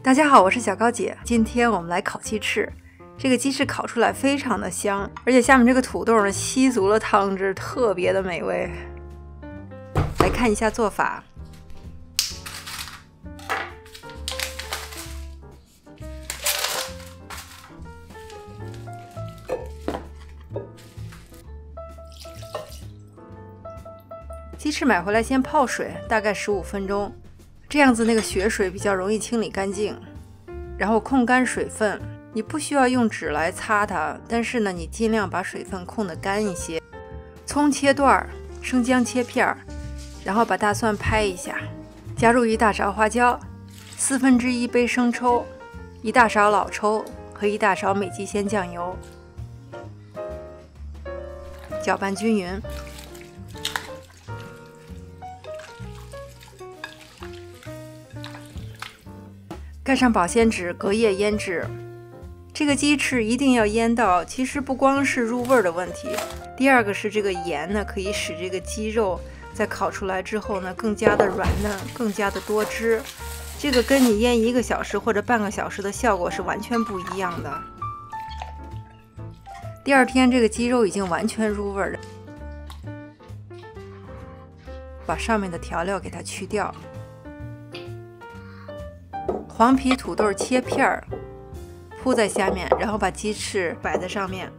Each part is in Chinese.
大家好，我是小高姐。今天我们来烤鸡翅，这个鸡翅烤出来非常的香，而且下面这个土豆呢吸足了汤汁，特别的美味。来看一下做法。鸡翅买回来先泡水，大概15分钟。 这样子那个血水比较容易清理干净，然后控干水分。你不需要用纸来擦它，但是呢，你尽量把水分控得干一些。葱切段，生姜切片，然后把大蒜拍一下，加入1大勺花椒，1/4杯生抽，1大勺老抽和1大勺美极鲜酱油，搅拌均匀。 盖上保鲜纸，隔夜腌制。这个鸡翅一定要腌到，其实不光是入味的问题，第二个是这个盐呢，可以使这个鸡肉在烤出来之后呢，更加的软嫩，更加的多汁。这个跟你腌1个小时或者半个小时的效果是完全不一样的。第二天，这个鸡肉已经完全入味了，把上面的调料给它去掉。 黄皮土豆切片儿，铺在下面，然后把鸡翅摆在上面，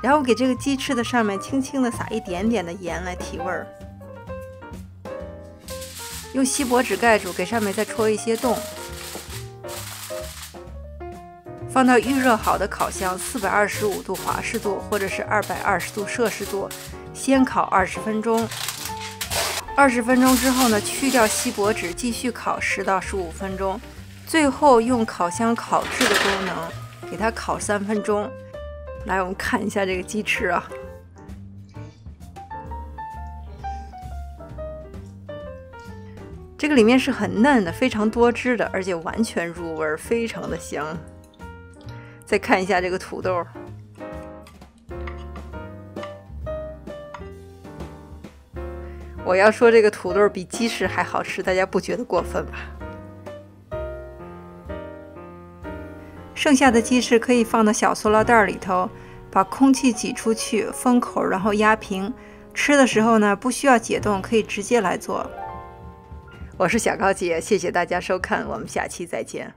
然后给这个鸡翅的上面轻轻的撒一点点的盐来提味儿，用锡箔纸盖住，给上面再戳一些洞，放到预热好的烤箱425度华氏度或者是220度摄氏度，先烤20分钟。 20分钟之后呢，去掉锡箔纸，继续烤10到15分钟，最后用烤箱烤制的功能给它烤3分钟。来，我们看一下这个鸡翅啊，这个里面是很嫩的，非常多汁的，而且完全入味，非常的香。再看一下这个土豆。 我要说这个土豆比鸡翅还好吃，大家不觉得过分吧？剩下的鸡翅可以放到小塑料袋里头，把空气挤出去，封口，然后压平。吃的时候呢，不需要解冻，可以直接来做。我是小高姐，谢谢大家收看，我们下期再见。